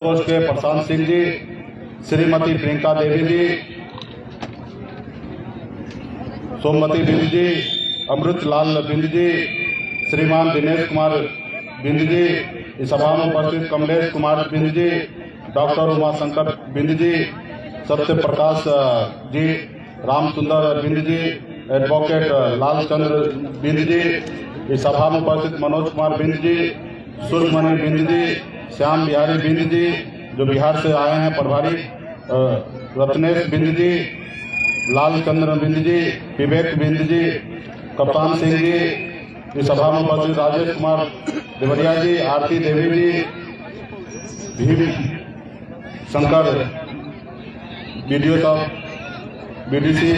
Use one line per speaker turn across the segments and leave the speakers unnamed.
कोष के प्रशांत सिंह जी, श्रीमती प्रियंका देवी जी, सोमवती बिंद जी, अमृत लाल बिंद जी, श्रीमान दिनेश कुमार बिंद जी, इस सभा में उपस्थित कमलेश कुमार बिंद जी, डॉक्टर उमाशंकर बिंद जी, सत्य प्रकाश जी, राम सुंदर बिंद जी, एडवोकेट लालचंद्र बिंद जी, इस सभा में उपस्थित मनोज कुमार बिंद जी, सूर्यमणि बिंद जी, श्याम बिहारी बिंद जी जो बिहार से आए हैं, प्रभारी रत्नेश बिंद जी, लालचंद्र बिंद जी, विवेक बिंद जी, कप्तान सिंह जी, इस सभा में उपस्थित राजेश कुमार देवरिया जी, आरती देवी जी, भीम शंकर बीडीओ साहब बीडीसी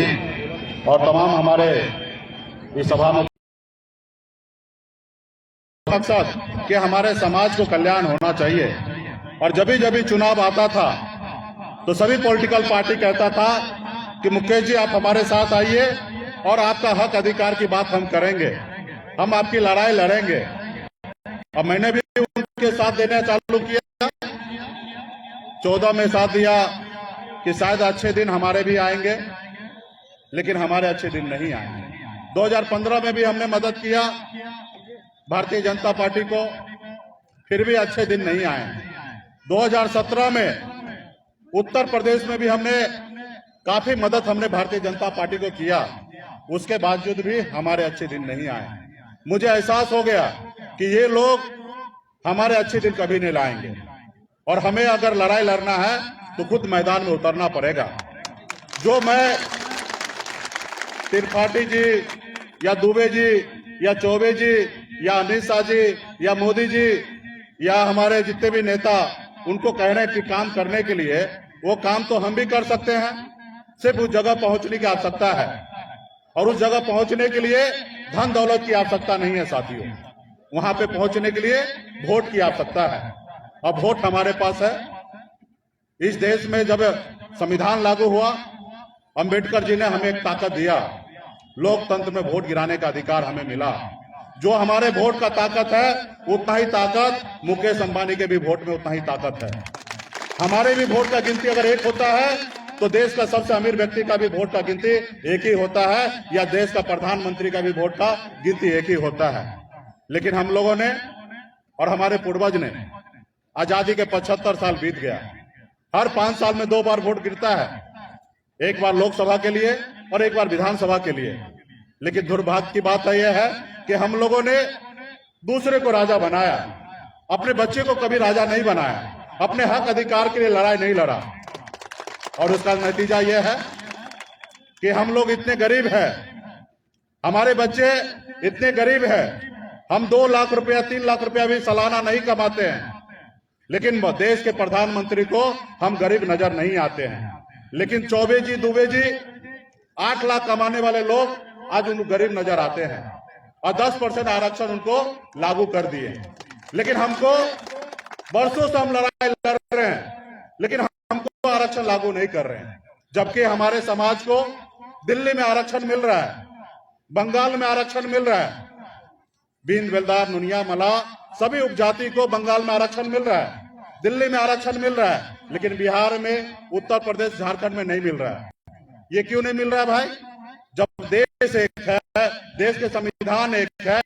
और तमाम हमारे इस सभा में मकसद कि हमारे समाज को कल्याण होना चाहिए। और जब भी चुनाव आता था तो सभी पॉलिटिकल पार्टी कहता था कि मुकेश जी आप हमारे साथ आइए और आपका हक अधिकार की बात हम करेंगे, हम आपकी लड़ाई लड़ेंगे। अब मैंने भी उनके साथ देना चालू किया, 14 में साथ दिया कि शायद अच्छे दिन हमारे भी आएंगे, लेकिन हमारे अच्छे दिन नहीं आएंगे। 2015 में भी हमने मदद किया भारतीय जनता पार्टी को, फिर भी अच्छे दिन नहीं आए। 2017 में उत्तर प्रदेश में भी हमने काफी मदद हमने भारतीय जनता पार्टी को किया, उसके बावजूद भी हमारे अच्छे दिन नहीं आए। मुझे एहसास हो गया कि ये लोग हमारे अच्छे दिन कभी नहीं लाएंगे और हमें अगर लड़ाई लड़ना है तो खुद मैदान में उतरना पड़ेगा। जो मैं त्रिपाठी जी या दुबे जी या चौबे जी या अमित शाह जी या मोदी जी या हमारे जितने भी नेता उनको कह रहे हैं कि काम करने के लिए, वो काम तो हम भी कर सकते हैं, सिर्फ उस जगह पहुंचने की आवश्यकता है। और उस जगह पहुंचने के लिए धन दौलत की आवश्यकता नहीं है साथियों, वहां पे पहुंचने के लिए वोट की आवश्यकता है। अब वोट हमारे पास है। इस देश में जब संविधान लागू हुआ, अंबेडकर जी ने हमें एक ताकत दिया, लोकतंत्र में वोट गिराने का अधिकार हमें मिला। जो हमारे वोट का ताकत है उतना ही ताकत मुकेश अंबानी के भी वोट में उतना ही ताकत है। हमारे भी वोट का गिनती अगर एक होता है तो देश का सबसे अमीर व्यक्ति का भी वोट का गिनती एक ही होता है, या देश का प्रधानमंत्री का भी वोट का गिनती एक ही होता है। लेकिन हम लोगों ने और हमारे पूर्वज ने, आजादी के 75 साल बीत गया, हर 5 साल में 2 बार वोट गिरता है, एक बार लोकसभा के लिए और एक बार विधानसभा के लिए। लेकिन दुर्भाग्य की बात यह है कि हम लोगों ने दूसरे को राजा बनाया, अपने बच्चे को कभी राजा नहीं बनाया, अपने हक अधिकार के लिए लड़ाई नहीं लड़ा। और उसका नतीजा यह है कि हम लोग इतने गरीब हैं, हमारे बच्चे इतने गरीब हैं, हम 2 लाख रुपया 3 लाख रुपया भी सालाना नहीं कमाते हैं, लेकिन देश के प्रधानमंत्री को हम गरीब नजर नहीं आते हैं। लेकिन चौबे जी दुबे जी 8 लाख कमाने वाले लोग आज उनको गरीब नजर आते हैं और 10% आरक्षण उनको लागू कर दिए। लेकिन हमको वर्षों से हम लड़ाई लड़ रहे हैं, लेकिन हमको आरक्षण लागू नहीं कर रहे हैं। जबकि हमारे समाज को दिल्ली में आरक्षण मिल रहा है, बंगाल में आरक्षण मिल रहा है, बीन बेलदार नुनिया मला सभी उपजाति को बंगाल में आरक्षण मिल रहा है, दिल्ली में आरक्षण मिल रहा है, लेकिन बिहार में, उत्तर प्रदेश, झारखंड में नहीं मिल रहा है। ये क्यों नहीं मिल रहा है भाई? जब देश एक है, देश के संविधान एक है,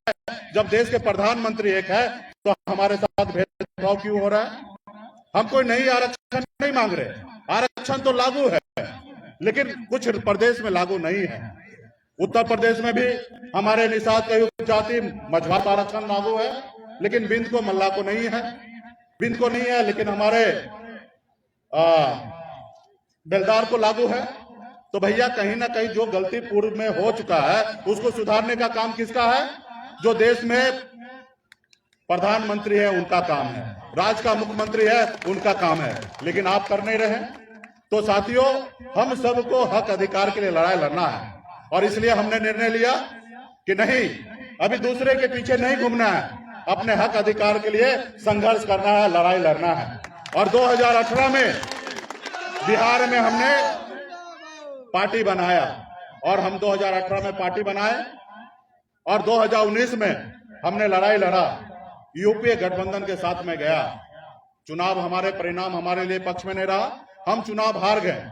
जब देश के प्रधानमंत्री एक है, तो हमारे साथ भेदभाव क्यों हो रहा है? हम कोई नई आरक्षण नहीं मांग रहे, आरक्षण तो लागू है, लेकिन कुछ प्रदेश में लागू नहीं है। उत्तर प्रदेश में भी हमारे निषाद कई उपजाति मझवार का आरक्षण लागू है, लेकिन बिंद को मल्ला को नहीं है, बिंद को नहीं है, लेकिन हमारे बेलदार को लागू है। तो भैया कहीं ना कहीं जो गलती पूर्व में हो चुका है उसको सुधारने का काम किसका है? जो देश में प्रधानमंत्री है उनका काम है, राज्य का मुख्यमंत्री है उनका काम है, लेकिन आप कर नहीं रहे। तो साथियों, हम सबको हक अधिकार के लिए लड़ाई लड़ना है और इसलिए हमने निर्णय लिया कि नहीं, अभी दूसरे के पीछे नहीं घूमना है, अपने हक अधिकार के लिए संघर्ष करना है, लड़ाई लड़ना है। और 2018 में बिहार में हमने पार्टी बनाया और हम 2018 में पार्टी बनाए और 2019 में हमने लड़ाई लड़ा, यूपीए गठबंधन के साथ में गया चुनाव हमारे परिणाम हमारे लिए पक्ष में नहीं रहा, हम चुनाव हार गए,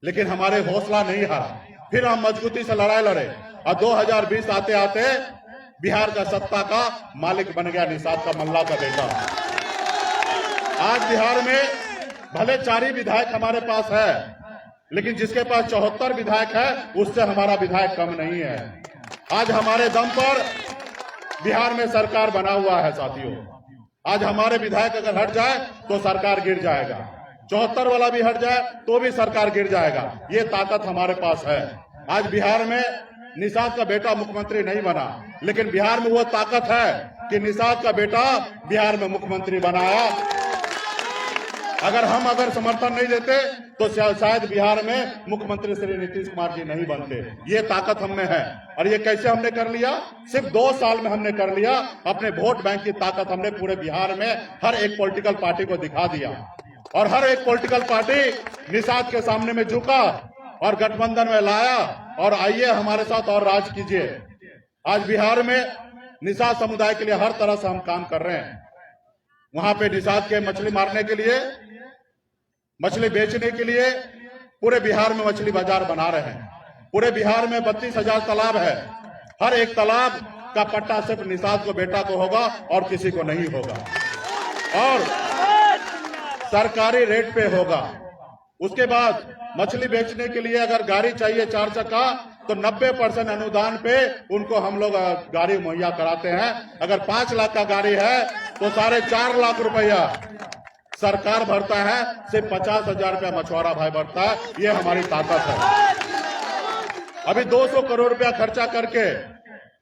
लेकिन हमारे हौसला नहीं हारा। फिर हम मजबूती से लड़ाई लड़े और 2020 आते आते बिहार का सत्ता का मालिक बन गया निषाद का मल्ला का बेटा। आज बिहार में भले 4 ही विधायक हमारे पास है, लेकिन जिसके पास 74 विधायक है उससे हमारा विधायक कम नहीं है। आज हमारे दम पर बिहार में सरकार बना हुआ है साथियों। आज हमारे विधायक अगर हट जाए तो सरकार गिर जाएगा, 74 वाला भी हट जाए तो भी सरकार गिर जाएगा। ये ताकत हमारे पास है। आज बिहार में निषाद का बेटा मुख्यमंत्री नहीं बना, लेकिन बिहार में वो ताकत है कि निषाद का बेटा बिहार में मुख्यमंत्री बनाया। अगर समर्थन नहीं देते तो शायद बिहार में मुख्यमंत्री श्री नीतीश कुमार जी नहीं बनते। ये ताकत हम में है। और ये कैसे हमने कर लिया? सिर्फ 2 साल में हमने कर लिया। अपने वोट बैंक की ताकत हमने पूरे बिहार में हर एक पॉलिटिकल पार्टी को दिखा दिया, और हर एक पॉलिटिकल पार्टी निषाद के सामने में झुका और गठबंधन में लाया और आइए हमारे साथ और राज कीजिए। आज बिहार में निषाद समुदाय के लिए हर तरह से हम काम कर रहे हैं। वहां पे निषाद के मछली मारने के लिए, मछली बेचने के लिए पूरे बिहार में मछली बाजार बना रहे हैं। पूरे बिहार में 32,000 तालाब है। हर एक तालाब का पट्टा सिर्फ निषाद को बेटा को होगा और किसी को नहीं होगा, और सरकारी रेट पे होगा। उसके बाद मछली बेचने के लिए अगर गाड़ी चाहिए 4 चक्का तो 90% अनुदान पे उनको हम लोग गाड़ी मुहैया कराते हैं। अगर 5 लाख का गाड़ी है तो 4.5 लाख रुपया सरकार भरता है, सिर्फ 50,000 रुपया मछुआरा भाई भरता है। ये हमारी ताकत है। अभी 200 करोड़ रुपया खर्चा करके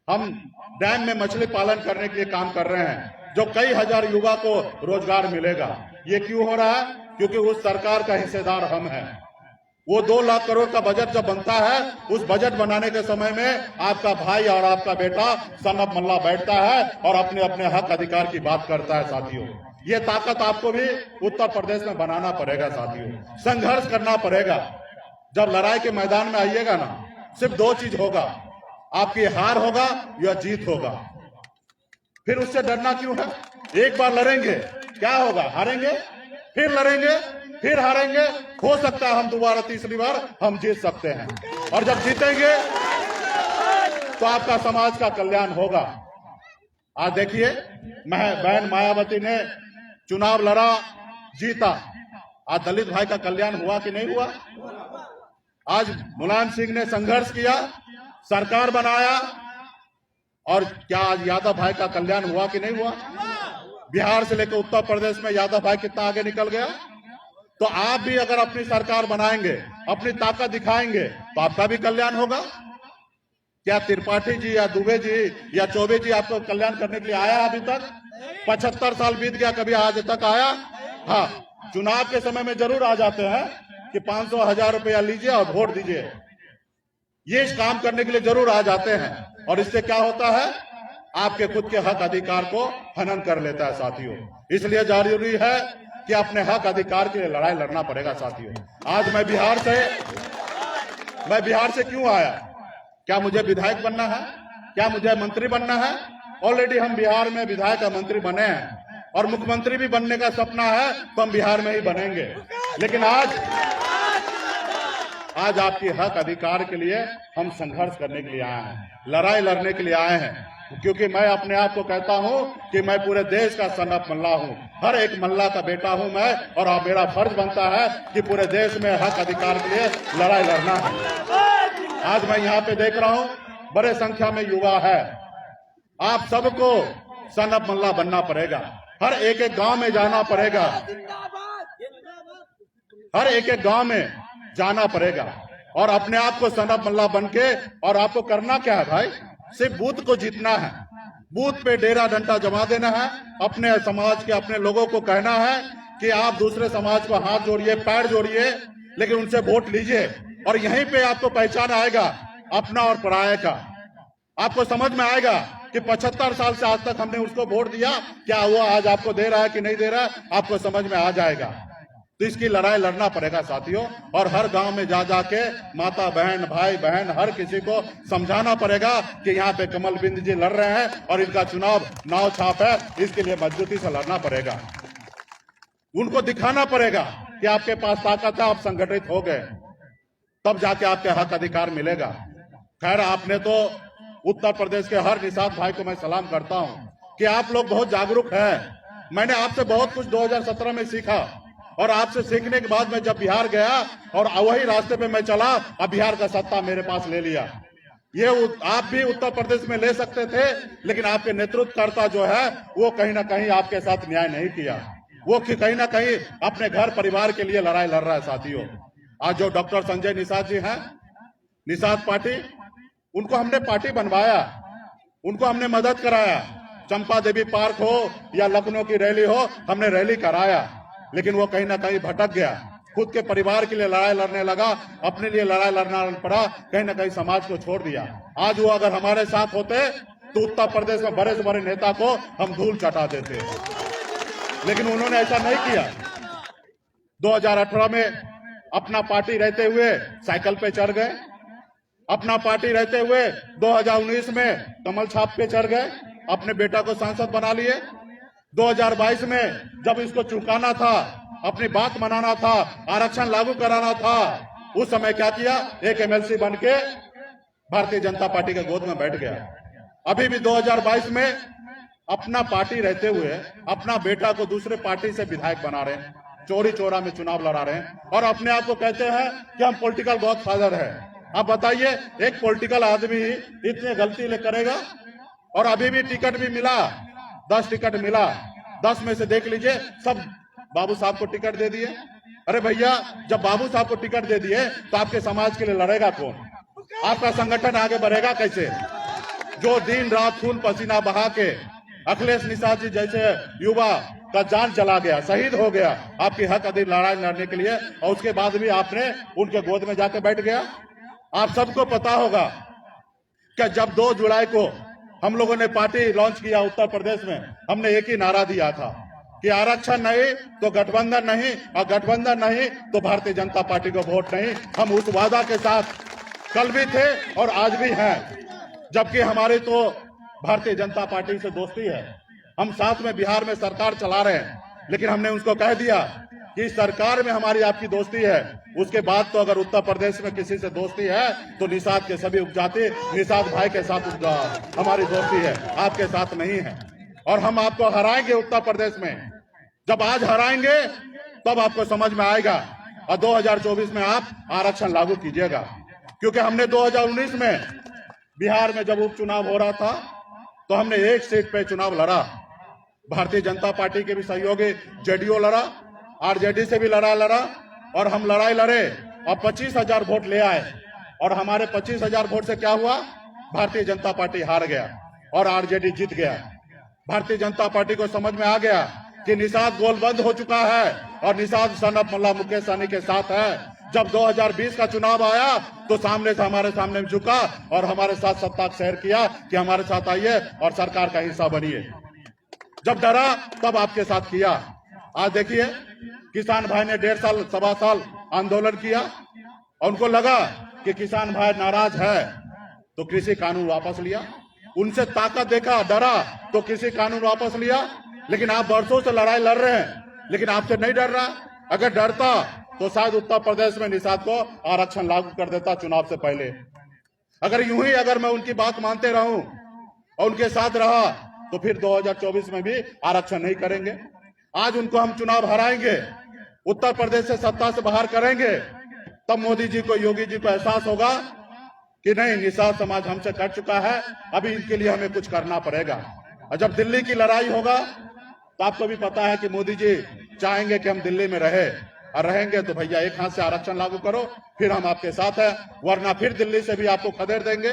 हम डैम में मछली पालन करने के लिए काम कर रहे हैं, जो कई हजार युवा को रोजगार मिलेगा। ये क्यों हो रहा है? क्योंकि उस सरकार का हिस्सेदार हम हैं। वो 2 लाख करोड़ का बजट जब बनता है, उस बजट बनाने के समय में आपका भाई और आपका बेटा सनब मल्ला बैठता है और अपने अपने हक अधिकार की बात करता है। साथियों, ये ताकत आपको भी उत्तर प्रदेश में बनाना पड़ेगा। साथियों, संघर्ष करना पड़ेगा। जब लड़ाई के मैदान में आइएगा ना, सिर्फ 2 चीज होगा, आपकी हार होगा या जीत होगा। फिर उससे डरना क्यों है? एक बार लड़ेंगे, क्या होगा? हारेंगे, फिर लड़ेंगे, फिर हारेंगे। हो सकता है हम दोबारा तीसरी बार हम जीत सकते हैं, और जब जीतेंगे तो आपका समाज का कल्याण होगा। आज देखिए, बहन मायावती ने चुनाव लड़ा, जीता। आज दलित भाई का कल्याण हुआ कि नहीं हुआ? आज मुलायम सिंह ने संघर्ष किया, सरकार बनाया, और क्या आज यादव भाई का कल्याण हुआ कि नहीं हुआ? बिहार से लेकर उत्तर प्रदेश में यादव भाई कितना आगे निकल गया। तो आप भी अगर अपनी सरकार बनाएंगे, अपनी ताकत दिखाएंगे, तो आपका भी कल्याण होगा। क्या त्रिपाठी जी या दुबे जी या चौबे जी आपको कल्याण करने के लिए आया अभी तक? 75 साल बीत गया, कभी आज तक आया? हाँ, चुनाव के समय में जरूर आ जाते हैं कि 500-1000 रुपया लीजिए और वोट दीजिए। ये काम करने के लिए जरूर आ जाते हैं, और इससे क्या होता है? आपके खुद के हक अधिकार को हनन कर लेता है। साथियों, इसलिए जरूरी है कि अपने हक अधिकार के लिए लड़ाई लड़ना पड़ेगा। साथियों, आज मैं बिहार से क्यों आया? क्या मुझे विधायक बनना है? क्या मुझे मंत्री बनना है? ऑलरेडी हम बिहार में विधायक और मंत्री बने हैं, और मुख्यमंत्री भी बनने का सपना है तो हम बिहार में ही बनेंगे। लेकिन आज आपके हक अधिकार के लिए हम संघर्ष करने के लिए आए हैं, लड़ाई लड़ने के लिए आए हैं। क्योंकि मैं अपने आप को कहता हूं कि मैं पूरे देश का सनब मल्ला हूं, हर एक मल्ला का बेटा हूं मैं, और अब मेरा फर्ज बनता है कि पूरे देश में हक अधिकार के लिए लड़ाई लड़ना है। आज मैं यहाँ पे देख रहा हूँ बड़े संख्या में युवा है। आप सबको सनब मल्ला बनना पड़ेगा, हर एक एक गांव में जाना पड़ेगा, हर एक एक गांव में जाना पड़ेगा, और अपने आप को सनब मल्ला बन के, और आपको करना क्या है भाई? सिर्फ बूथ को जीतना है, बूथ पे डेरा डंडा जमा देना है, अपने समाज के अपने लोगों को कहना है कि आप दूसरे समाज को हाथ जोड़िए, पैर जोड़िए, लेकिन उनसे वोट लीजिए, और यहीं पे आपको पहचान आएगा अपना और पराये का। आपको समझ में आएगा कि 75 साल से आज तक हमने उसको वोट दिया, क्या वो आज आपको दे रहा है कि नहीं दे रहा है, आपको समझ में आ जाएगा। तो इसकी लड़ाई लड़ना पड़ेगा साथियों, और हर गांव में जा जाके माता बहन भाई बहन हर किसी को समझाना पड़ेगा कि यहाँ पे कमल बिंद जी लड़ रहे हैं और इनका चुनाव नाव छाप है, इसके लिए मजबूती से लड़ना पड़ेगा। उनको दिखाना पड़ेगा कि आपके पास ताकत है, आप संगठित हो गए, तब जाके आपके हक अधिकार मिलेगा। खैर, आपने तो उत्तर प्रदेश के हर निषाद भाई को मैं सलाम करता हूं कि आप लोग बहुत जागरूक हैं। मैंने आपसे बहुत कुछ 2017 में सीखा और आपसे सीखने के बाद मैं जब बिहार गया और वही रास्ते पे मैं चला, अब बिहार का सत्ता मेरे पास ले लिया। ये आप भी उत्तर प्रदेश में ले सकते थे, लेकिन आपके नेतृत्वकर्ता जो है वो कहीं ना कहीं आपके साथ न्याय नहीं किया। वो कहीं ना कहीं अपने घर परिवार के लिए लड़ाई लड़ रहा है। साथियों, आज जो डॉक्टर संजय निषाद जी हैं, निषाद पार्टी, उनको हमने पार्टी बनवाया, उनको हमने मदद कराया। चंपा देवी पार्क हो या लखनऊ की रैली हो, हमने रैली कराया, लेकिन वो कहीं ना कहीं भटक गया। खुद के परिवार के लिए लड़ाई लड़ने लगा, अपने लिए लड़ाई लड़ना पड़ा, कहीं ना कहीं समाज को छोड़ दिया। आज वो अगर हमारे साथ होते तो उत्तर प्रदेश में बड़े से बड़े नेता को हम धूल चटा देते, लेकिन उन्होंने ऐसा नहीं किया। 2018 में अपना पार्टी रहते हुए साइकिल पे चढ़ गए, अपना पार्टी रहते हुए 2019 में कमल छाप पे चढ़ गए, अपने बेटा को सांसद बना लिए। 2022 में जब इसको चुकाना था, अपनी बात मनाना था, आरक्षण लागू कराना था, उस समय क्या किया? एक एमएलसी बन के भारतीय जनता पार्टी के गोद में बैठ गया। अभी भी 2022 में अपना पार्टी रहते हुए अपना बेटा को दूसरे पार्टी से विधायक बना रहे हैं, चोरी चोरा में चुनाव लड़ा रहे हैं और अपने आप को कहते हैं कि हम पॉलिटिकल गॉडफादर है। अब बताइए, एक पॉलिटिकल आदमी इतनी गलती करेगा? और अभी भी टिकट भी मिला, 10 टिकट मिला, 10 में से देख लीजिए सब बाबू साहब को टिकट दे दिए। अरे भैया, जब बाबू साहब को टिकट दे दिए तो आपके समाज के लिए लड़ेगा कौन? आपका संगठन आगे बढ़ेगा कैसे? जो दिन रात खून पसीना बहा के अखिलेश निषाद जी जैसे युवा का जान चला गया, शहीद हो गया आपकी हक अधिकार लड़ाई लड़ने के लिए, और उसके बाद भी आपने उनके गोद में जाके बैठ गया। आप सबको पता होगा कि जब 2 जुलाई को हम लोगों ने पार्टी लॉन्च किया उत्तर प्रदेश में, हमने एक ही नारा दिया था कि आरक्षण नहीं तो गठबंधन नहीं, और गठबंधन नहीं तो भारतीय जनता पार्टी को वोट नहीं। हम उस वादा के साथ कल भी थे और आज भी हैं, जबकि हमारी तो भारतीय जनता पार्टी से दोस्ती है। हम साथ में बिहार में सरकार चला रहे हैं, लेकिन हमने उसको कह दिया कि सरकार में हमारी आपकी दोस्ती है, उसके बाद तो अगर उत्तर प्रदेश में किसी से दोस्ती है तो निषाद के सभी उपजाति निषाद भाई के साथ हमारी दोस्ती है, आपके साथ नहीं है। और हम आपको हराएंगे उत्तर प्रदेश में। जब आज हराएंगे तब आपको समझ में आएगा, और 2024 में आप आरक्षण लागू कीजिएगा। क्योंकि हमने 2019 में बिहार में जब उपचुनाव हो रहा था तो हमने एक सीट पे चुनाव लड़ा, भारतीय जनता पार्टी के भी सहयोगी जेडीयू लड़ा, आरजेडी से भी लड़ा और हम लड़ाई लड़े और 25,000 वोट ले आए। और हमारे 25,000 वोट से क्या हुआ? भारतीय जनता पार्टी हार गया और आरजेडी जीत गया। भारतीय जनता पार्टी को समझ में आ गया कि निषाद गोलबंद हो चुका है और निषाद सन ऑफ मल्ला मुकेश सहनी के साथ है। जब 2020 का चुनाव आया तो सामने से हमारे सामने झुका और हमारे साथ सत्ता शेयर किया कि हमारे साथ आइए और सरकार का हिस्सा बनिए। जब डरा तब आपके साथ किया। आज देखिए, किसान भाई ने 1.5 साल 1.25 साल आंदोलन किया और उनको लगा कि किसान भाई नाराज है तो कृषि कानून वापस लिया। उनसे ताकत देखा, डरा तो कृषि कानून वापस लिया। लेकिन आप वर्षों से लड़ाई लड़ रहे हैं, लेकिन आपसे नहीं डर रहा। अगर डरता तो शायद उत्तर प्रदेश में निषाद को आरक्षण लागू कर देता चुनाव से पहले। अगर मैं उनकी बात मानते रहूं और उनके साथ रहा तो फिर 2024 में भी आरक्षण नहीं करेंगे। आज उनको हम चुनाव हराएंगे, उत्तर प्रदेश से सत्ता से बाहर करेंगे, तब मोदी जी को, योगी जी को एहसास होगा कि नहीं, निषाद समाज हमसे कट चुका है, अभी इनके लिए हमें कुछ करना पड़ेगा। और जब दिल्ली की लड़ाई होगा तो आपको भी पता है कि मोदी जी चाहेंगे कि हम दिल्ली में रहे, और रहेंगे तो भैया एक हाथ से आरक्षण लागू करो, फिर हम आपके साथ हैं, वरना फिर दिल्ली से भी आपको खदेड़ देंगे।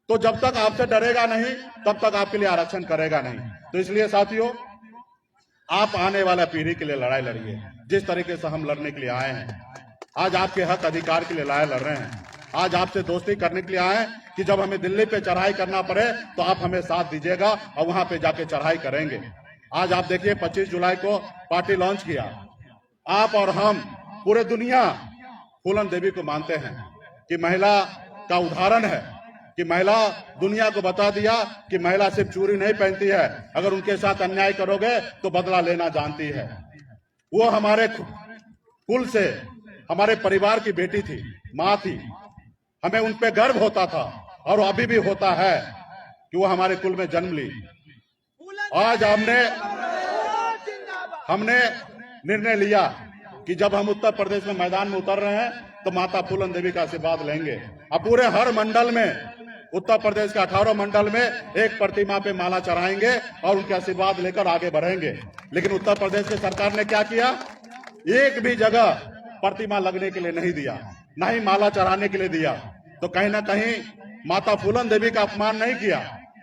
तो जब तक आपसे डरेगा नहीं तब तक आपके लिए आरक्षण करेगा नहीं। तो इसलिए साथियों, आप आने वाला पीढ़ी के लिए लड़ाई लड़िए, जिस तरीके से हम लड़ने के लिए आए हैं। आज आपके हक अधिकार के लिए लड़ाई लड़ रहे हैं। आज आपसे दोस्ती करने के लिए आए कि जब हमें दिल्ली पे चढ़ाई करना पड़े तो आप हमें साथ दीजिएगा और वहां पे जाके चढ़ाई करेंगे। आज आप देखिए, 25 जुलाई को पार्टी लॉन्च किया। आप और हम, पूरे दुनिया फूलन देवी को मानते हैं कि महिला का उदाहरण है, कि महिला दुनिया को बता दिया कि महिला सिर्फ चूड़ी नहीं पहनती है, अगर उनके साथ अन्याय करोगे तो बदला लेना जानती है। वो हमारे कुल से, हमारे परिवार की बेटी थी, माँ थी। हमें उन पे गर्व होता था और अभी भी होता है कि वो हमारे कुल में जन्म ली। आज हमने निर्णय लिया कि जब हम उत्तर प्रदेश में मैदान में उतर रहे हैं तो माता फूलन देवी का आशीर्वाद लेंगे। अब पूरे हर मंडल में, उत्तर प्रदेश के 18 मंडल में एक प्रतिमा पे माला चढ़ाएंगे और उनके आशीर्वाद लेकर आगे बढ़ेंगे। लेकिन उत्तर प्रदेश की सरकार ने क्या किया? एक भी जगह प्रतिमा लगने के लिए नहीं दिया, ना ही माला चढ़ाने के लिए दिया। तो कहीं ना कहीं माता फूलन देवी का अपमान नहीं किया,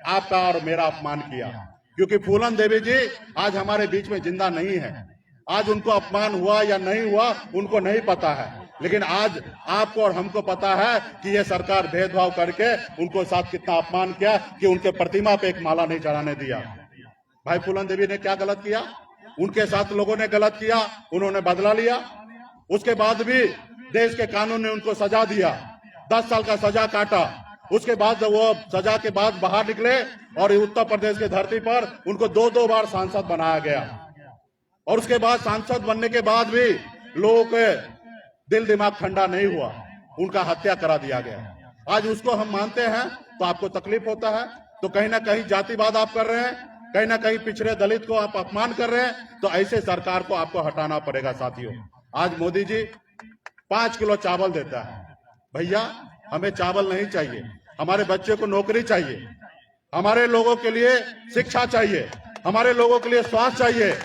आपका और मेरा अपमान किया। क्योंकि फूलन देवी जी आज हमारे बीच में जिंदा नहीं है। आज उनको अपमान हुआ या नहीं हुआ उनको नहीं पता है, लेकिन आज आपको और हमको पता है कि ये सरकार भेदभाव करके उनको साथ कितना अपमान किया कि उनके प्रतिमा पे एक माला नहीं चढ़ाने दिया। भाई फूलन देवी ने क्या गलत किया? उनके साथ लोगों ने गलत किया, उन्होंने बदला लिया। उसके बाद भी देश के कानून ने उनको सजा दिया, 10 साल का सजा काटा। उसके बाद वो सजा के बाद बाहर निकले और उत्तर प्रदेश की धरती पर उनको 2-2 बार सांसद बनाया गया। और उसके बाद सांसद बनने के बाद भी लोगों के दिल दिमाग ठंडा नहीं हुआ, उनका हत्या करा दिया गया। आज उसको हम मानते हैं तो आपको तकलीफ होता है। तो कहीं ना कहीं जातिवाद आप कर रहे हैं, कहीं ना कहीं पिछड़े दलित को आप अपमान कर रहे हैं। तो ऐसे सरकार को आपको हटाना पड़ेगा साथियों। आज मोदी जी 5 किलो चावल देता है। भैया हमें चावल नहीं चाहिए, हमारे बच्चे को नौकरी चाहिए, हमारे लोगों के लिए शिक्षा चाहिए, हमारे लोगों के लिए स्वास्थ्य चाहिए।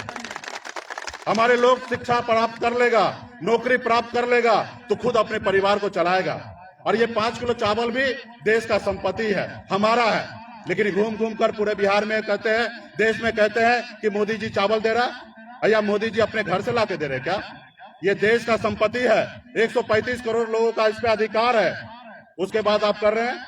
हमारे लोग शिक्षा प्राप्त कर लेगा, नौकरी प्राप्त कर लेगा तो खुद अपने परिवार को चलाएगा। और ये 5 किलो चावल भी देश का संपत्ति है, हमारा है। लेकिन घूम घूम कर पूरे बिहार में कहते हैं, देश में कहते हैं कि मोदी जी चावल दे रहा है। या मोदी जी अपने घर से लाके दे रहे क्या? ये देश का संपत्ति है, 135 करोड़ लोगों का इस पे अधिकार है। उसके बाद आप कर रहे हैं।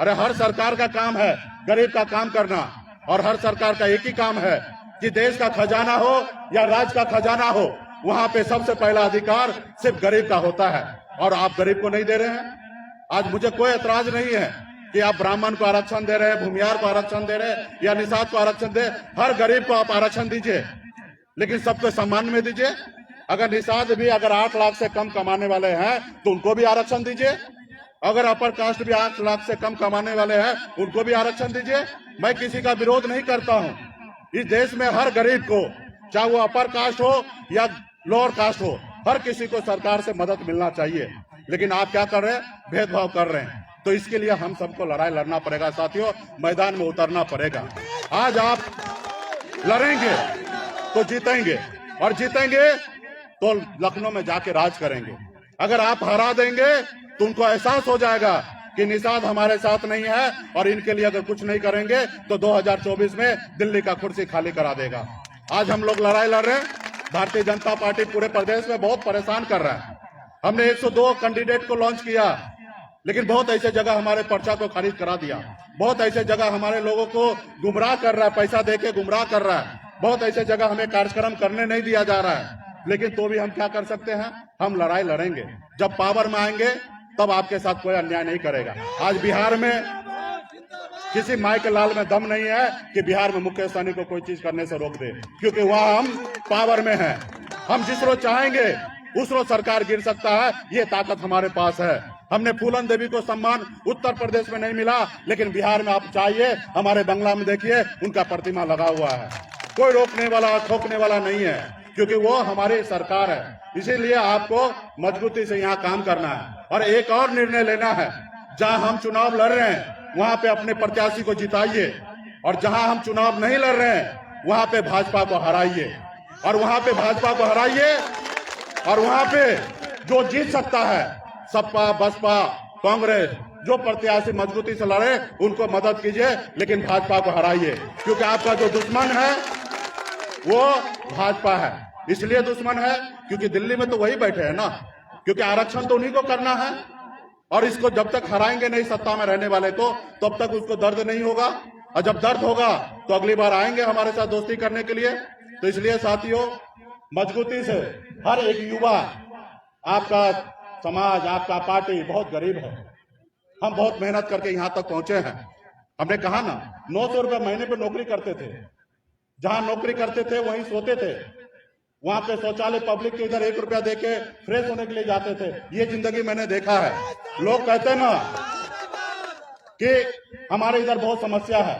अरे हर सरकार का काम है गरीब का काम करना, और हर सरकार का एक ही काम है कि देश का खजाना हो या राज्य का खजाना हो, वहां पे सबसे पहला अधिकार सिर्फ गरीब का होता है। और आप गरीब को नहीं दे रहे हैं। आज मुझे कोई एतराज नहीं है कि आप ब्राह्मण को आरक्षण दे रहे हैं, भूमियार को आरक्षण दे रहे हैं या निषाद को आरक्षण दे। हर गरीब को आप आरक्षण दीजिए, लेकिन सबको सम्मान में दीजिए। अगर निषाद भी अगर 8 लाख से कम कमाने वाले हैं तो उनको भी आरक्षण दीजिए। अगर अपर कास्ट भी 8 लाख से कम कमाने वाले हैं उनको भी आरक्षण दीजिए। मैं किसी का विरोध नहीं करता हूं। इस देश में हर गरीब को, चाहे वो अपर कास्ट हो या लोअर कास्ट हो, हर किसी को सरकार से मदद मिलना चाहिए। लेकिन आप क्या कर रहे हैं? भेदभाव कर रहे हैं। तो इसके लिए हम सबको लड़ाई लड़ना पड़ेगा साथियों, मैदान में उतरना पड़ेगा। आज आप लड़ेंगे तो जीतेंगे, और जीतेंगे तो लखनऊ में जाके राज करेंगे। अगर आप हरा देंगे तो उनको एहसास हो जाएगा कि निषाद हमारे साथ नहीं है, और इनके लिए अगर कुछ नहीं करेंगे तो 2024 में दिल्ली का कुर्सी खाली करा देगा। आज हम लोग लड़ाई लड़ रहे हैं। भारतीय जनता पार्टी पूरे प्रदेश में बहुत परेशान कर रहा है। हमने 102 कैंडिडेट को लॉन्च किया, लेकिन बहुत ऐसे जगह हमारे पर्चा को खारिज करा दिया। बहुत ऐसे जगह हमारे लोगों को गुमराह कर रहा है, पैसा देके गुमराह कर रहा है। बहुत ऐसे जगह हमें कार्यक्रम करने नहीं दिया जा रहा है। लेकिन तो भी हम क्या कर सकते हैं? हम लड़ाई लड़ेंगे। जब पावर में आएंगे तब आपके साथ कोई अन्याय नहीं करेगा। आज बिहार में किसी माई के लाल में दम नहीं है कि बिहार में मुकेश सहनी को कोई चीज करने से रोक दे, क्योंकि वहां हम पावर में हैं। हम जिस रोज चाहेंगे उस रोज सरकार गिर सकता है, ये ताकत हमारे पास है। हमने फूलन देवी को सम्मान उत्तर प्रदेश में नहीं मिला, लेकिन बिहार में आप चाहिए, हमारे बंगला में देखिए उनका प्रतिमा लगा हुआ है। कोई रोकने वाला, ठोकने वाला नहीं है, क्योंकि वो हमारी सरकार है। इसीलिए आपको मजबूती से यहाँ काम करना है। और एक और निर्णय लेना है, जहां हम चुनाव लड़ रहे हैं वहां पे अपने प्रत्याशी को जिताइए, और जहां हम चुनाव नहीं लड़ रहे हैं वहां पे भाजपा को हराइए। और वहां पे भाजपा को हराइए, और वहां पे जो जीत सकता है, सपा, बसपा, कांग्रेस, जो प्रत्याशी मजबूती से लड़े उनको मदद कीजिए, लेकिन भाजपा को हराइए। क्योंकि आपका जो दुश्मन है वो भाजपा है। इसलिए दुश्मन है क्योंकि दिल्ली में तो वही बैठे हैं ना, क्योंकि आरक्षण तो उन्हीं को करना है। और इसको जब तक हराएंगे नहीं सत्ता में रहने वाले को, तब तक उसको दर्द नहीं होगा। और जब दर्द होगा तो अगली बार आएंगे हमारे साथ दोस्ती करने के लिए। तो इसलिए साथियों, मजबूती से हर एक युवा, आपका समाज, आपका पार्टी बहुत गरीब है। हम बहुत मेहनत करके यहाँ तक पहुंचे हैं। हमने कहा ना, 900 रुपये महीने पे नौकरी करते थे। जहां नौकरी करते थे वहीं सोते थे। वहां पे शौचालय पब्लिक के इधर 1 रुपया देके फ्रेश होने के लिए जाते थे। ये जिंदगी मैंने देखा है। लोग कहते हैं ना कि हमारे इधर बहुत समस्या है।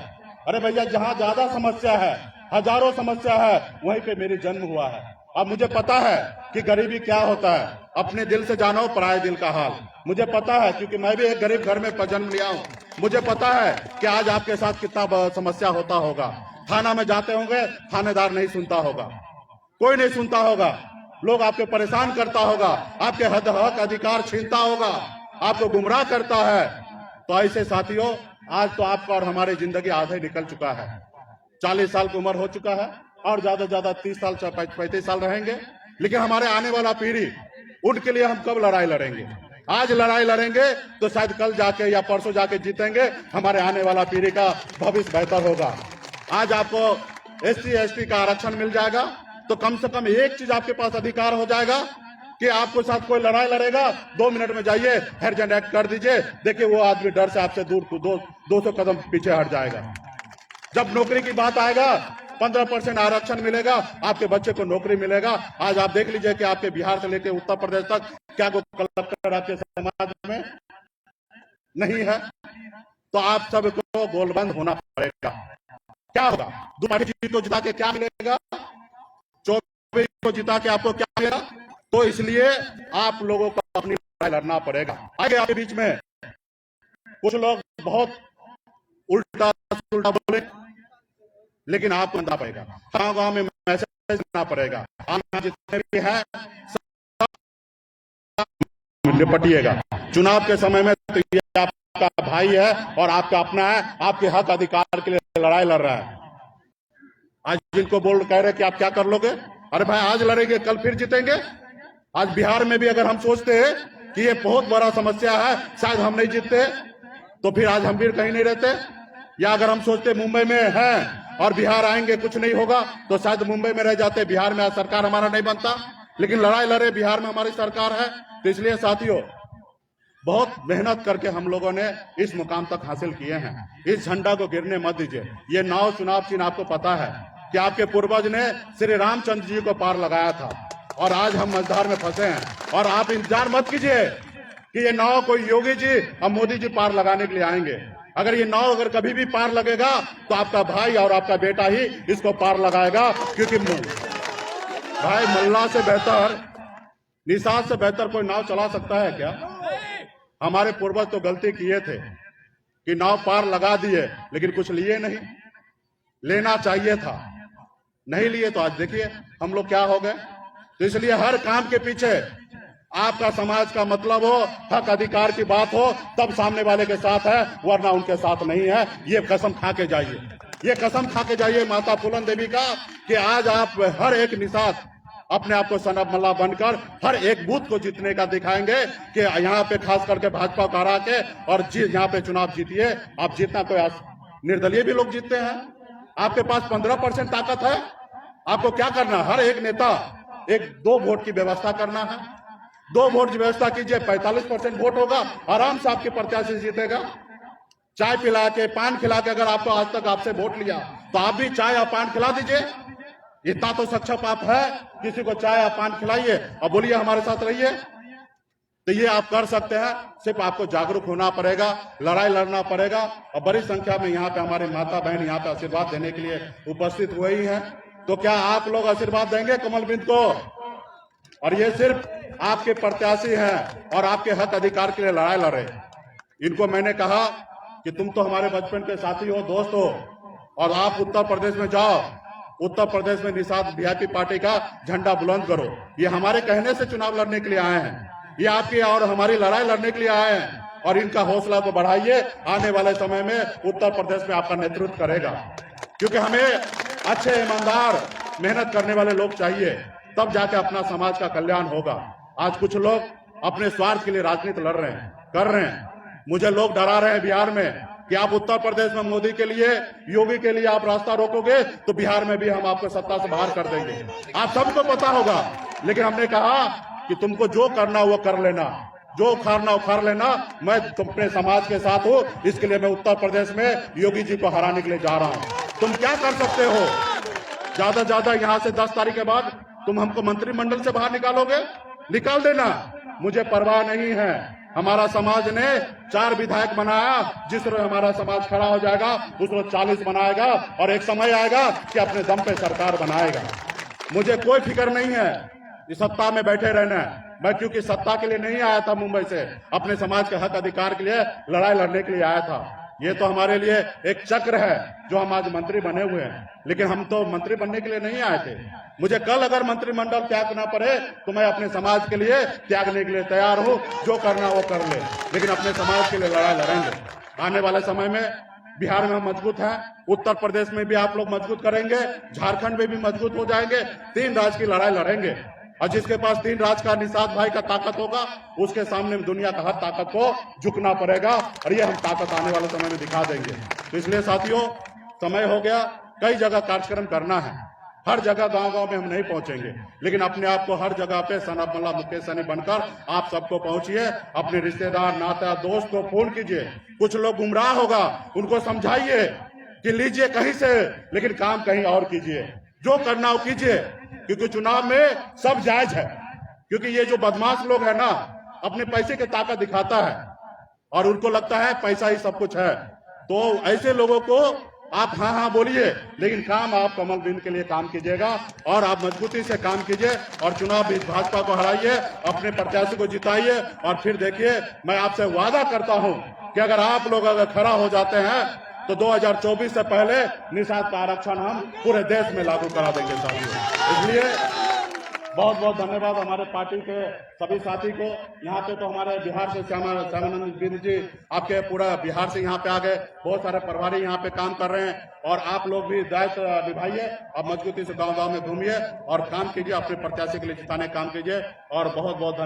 अरे भैया, जहां ज्यादा समस्या है, हजारों समस्या है, वहीं पे मेरी जन्म हुआ है। अब मुझे पता है कि गरीबी क्या होता है। अपने दिल से जानो पराये दिल का हाल। मुझे पता है, क्योंकि मैं भी एक गरीब घर में जन्म लिया हूं। मुझे पता है कि आज आपके साथ कितना समस्या होता होगा। थाना में जाते होंगे, थानेदार नहीं सुनता होगा, कोई नहीं सुनता होगा। लोग आपके परेशान करता होगा, आपके हक अधिकार छीनता होगा, आपको गुमराह करता है। तो ऐसे साथियों, आज तो आपका और हमारी जिंदगी आधे निकल चुका है। 40 साल की उम्र हो चुका है और ज्यादा से ज्यादा 30 साल 35 साल रहेंगे। लेकिन हमारे आने वाला पीढ़ी, उनके लिए हम कब लड़ाई लड़ेंगे? आज लड़ाई लड़ेंगे तो शायद कल जाके या परसों जाके जीतेंगे। हमारे आने वाला पीढ़ी का भविष्य बेहतर होगा। आज आपको SC ST का आरक्षण मिल जाएगा तो कम से कम एक चीज आपके पास अधिकार हो जाएगा कि आपको साथ कोई लड़ाई लड़ेगा, 2 मिनट में जाइए हेरजेंट एक्ट कर दीजिए। देखिए, वो आदमी डर से आपसे दूर 200 कदम पीछे हट जाएगा। जब नौकरी की बात आएगा, 15% आरक्षण मिलेगा, आपके बच्चे को नौकरी मिलेगा। आज आप देख लीजिए कि आपके बिहार से लेकर उत्तर प्रदेश तक क्या कोई कलेक्टर आपके समाज में नहीं है। तो आप सबको गोलबंद होना पड़ेगा। क्या होगा? दुपारी जीत को जिता के क्या मिलेगा? 24 को जिता के आपको क्या मिलेगा? तो इसलिए आप लोगों को अपनी लड़ाई लड़ना पड़ेगा। आगे आपके बीच में कुछ लोग बहुत उल्टा बोले, लेकिन आपको करना पड़ेगा। गांव में मैसेज देना पड़ेगा। आप जितने भी हैं निपटिएगा। चुनाव के समय में तो ये आपका भाई है और आपका अपना है, आपके हक अधिकार के लिए लड़ाई लड़ रहा है। आज जिनको बोल कह रहे कि आप क्या कर लोगे, अरे भाई, आज लड़ेंगे कल फिर जीतेंगे। आज बिहार में भी अगर हम सोचते हैं कि ये बहुत बड़ा समस्या है, शायद हम नहीं जीतते, तो फिर आज हम भी कहीं नहीं रहते। या अगर हम सोचते मुंबई में हैं और बिहार आएंगे कुछ नहीं होगा, तो शायद मुंबई में रह जाते। बिहार में आज सरकार हमारा नहीं बनता, लेकिन लड़ाई लड़े, बिहार में हमारी सरकार है। तो इसलिए साथियों, बहुत मेहनत करके हम लोगों ने इस मुकाम तक हासिल किए हैं। इस झंडा को गिरने मत दीजिए। ये नाव चुनाव चिन्ह आपको पता है कि आपके पूर्वज ने श्री रामचंद्र जी को पार लगाया था और आज हम मझधार में फंसे हैं। और आप इंतजार मत कीजिए कि ये नाव कोई योगी जी और मोदी जी पार लगाने के लिए आएंगे। अगर ये नाव अगर कभी भी पार लगेगा तो आपका भाई और आपका बेटा ही इसको पार लगाएगा। क्योंकि भाई, मल्ला से बेहतर, निषाद से बेहतर कोई नाव चला सकता है क्या? हमारे पूर्वज तो गलती किए थे कि नाव पार लगा दिए, लेकिन कुछ लिए नहीं। लेना चाहिए था, नहीं लिए, तो आज देखिए हम लोग क्या हो गए। तो इसलिए हर काम के पीछे आपका समाज का मतलब हो, हक अधिकार की बात हो, तब सामने वाले के साथ है, वरना उनके साथ नहीं है। ये कसम खा के जाइए, ये कसम खा के जाइए माता फूलन देवी का कि आज आप हर एक निषाद अपने आप को सनब मल्ला बनकर हर एक बूथ को जीतने का दिखाएंगे कि यहाँ पे खास करके भाजपा को हरा के और यहाँ पे चुनाव जीतिए। आप जीतना कोई निर्दलीय भी लोग जीतते हैं। आपके पास 15% ताकत है। आपको क्या करना? हर एक नेता 2 वोट की व्यवस्था करना है। 2 वोट की व्यवस्था कीजिए, 45% वोट होगा, आराम से आपके प्रत्याशी जीतेगा। चाय पिला के, पान खिला के, अगर आपको आज तक आपसे वोट लिया तो आप भी चाय और पान खिला दीजिए। इतना तो सक्षम आप है, किसी को चाय या पान खिलाइए और बोलिए हमारे साथ रहिए। तो ये आप कर सकते हैं। सिर्फ आपको जागरूक होना पड़ेगा, लड़ाई लड़ना पड़ेगा। और बड़ी संख्या में यहाँ पे हमारे माता बहन यहाँ पे आशीर्वाद देने के लिए उपस्थित हुए ही हैं। तो क्या आप लोग आशीर्वाद देंगे कमलबिंद को? और ये सिर्फ आपके प्रत्याशी हैं और आपके हक अधिकार के लिए लड़ाई लड़े। इनको मैंने कहा कि तुम तो हमारे बचपन के साथी हो, दोस्त हो, और आप उत्तर प्रदेश में जाओ, उत्तर प्रदेश में निषाद वीआईपी पार्टी का झंडा बुलंद करो। ये हमारे कहने से चुनाव लड़ने के लिए आए हैं, ये आपकी और हमारी लड़ाई लड़ने के लिए आए हैं। और इनका हौसला को बढ़ाइए। आने वाले समय में उत्तर प्रदेश में आपका नेतृत्व करेगा, क्योंकि हमें अच्छे, ईमानदार, मेहनत करने वाले लोग चाहिए, तब जाके अपना समाज का कल्याण होगा। आज कुछ लोग अपने स्वार्थ के लिए राजनीति लड़ रहे हैं, कर रहे हैं। मुझे लोग डरा रहे हैं बिहार में कि आप उत्तर प्रदेश में मोदी के लिए, योगी के लिए आप रास्ता रोकोगे तो बिहार में भी हम आपको सत्ता से बाहर कर देंगे। आप सबको पता होगा। लेकिन हमने कहा कि तुमको जो करना वो कर लेना, जो उखाड़ना उखाड़ लेना। मैं अपने समाज के साथ हूँ, इसके लिए मैं उत्तर प्रदेश में योगी जी को हराने के लिए जा रहा हूँ। तुम क्या कर सकते हो? ज्यादा यहाँ से 10 तारीख के बाद तुम हमको मंत्रिमंडल से बाहर निकालोगे, निकाल देना, मुझे परवाह नहीं है। हमारा समाज ने 4 विधायक बनाया, जिस रोज हमारा समाज खड़ा हो जाएगा उस रोज 40 बनाएगा और एक समय आएगा कि अपने दम पे सरकार बनाएगा। मुझे कोई फिक्र नहीं है इस सत्ता में बैठे रहना है। मैं क्योंकि सत्ता के लिए नहीं आया था मुंबई से, अपने समाज के हक अधिकार के लिए लड़ाई लड़ने के लिए आया था। ये तो हमारे लिए एक चक्र है जो हम आज मंत्री बने हुए हैं, लेकिन हम तो मंत्री बनने के लिए नहीं आए थे। मुझे कल अगर मंत्रिमंडल त्यागना पड़े तो मैं अपने समाज के लिए त्यागने के लिए तैयार हूं, जो करना वो कर ले, लेकिन अपने समाज के लिए लड़ाई लड़ेंगे। आने वाले समय में बिहार में हम मजबूत हैं, उत्तर प्रदेश में भी आप लोग मजबूत करेंगे, झारखंड में भी मजबूत हो जाएंगे। 3 राज्य की लड़ाई लड़ेंगे और जिसके पास 3 राज्य का निषाद भाई का ताकत होगा उसके सामने दुनिया का हर ताकत को झुकना पड़ेगा और ये हम ताकत आने वाले समय में दिखा देंगे। तो इसलिए साथियों, समय हो गया, कई जगह कार्यक्रम करना है, हर जगह गांव-गांव में हम नहीं पहुंचेंगे, लेकिन अपने आप को हर जगह पे सनत मल्ला मुकेश सैनी बनकर आप सबको पहुंचिए, अपने रिश्तेदार नाता दोस्त को फोन कीजिए। कुछ लोग गुमराह होगा, उनको समझाइए कि लीजिए कहीं से, लेकिन काम कहीं और कीजिए, जो करना हो कीजिए, क्योंकि चुनाव में सब जायज है। क्योंकि ये जो बदमाश लोग है ना, अपने पैसे की ताकत दिखाता है और उनको लगता है पैसा ही सब कुछ है। तो ऐसे लोगों को आप हाँ हाँ बोलिए, लेकिन काम आप कमल बिंद के लिए काम कीजिएगा और आप मजबूती से काम कीजिए और चुनाव भी भाजपा को हराइए, अपने प्रत्याशी को जिताइए और फिर देखिए, मैं आपसे वादा करता हूं कि अगर आप लोग अगर खड़ा हो जाते हैं तो 2024 से पहले निषाद का आरक्षण हम पूरे देश में लागू करा देंगे साथियों। इसलिए बहुत बहुत धन्यवाद हमारे पार्टी के सभी साथी को। यहाँ पे तो हमारे बिहार से श्यामानंद गिरी जी, आपके पूरा बिहार से यहाँ पे आ गए, बहुत सारे प्रभारी यहाँ पे काम कर रहे हैं और आप लोग भी दायित्व निभाइए, अब मजबूती से गांव-गांव में घूमिए और काम कीजिए, अपने प्रत्याशी के लिए जिताने काम कीजिए और बहुत बहुत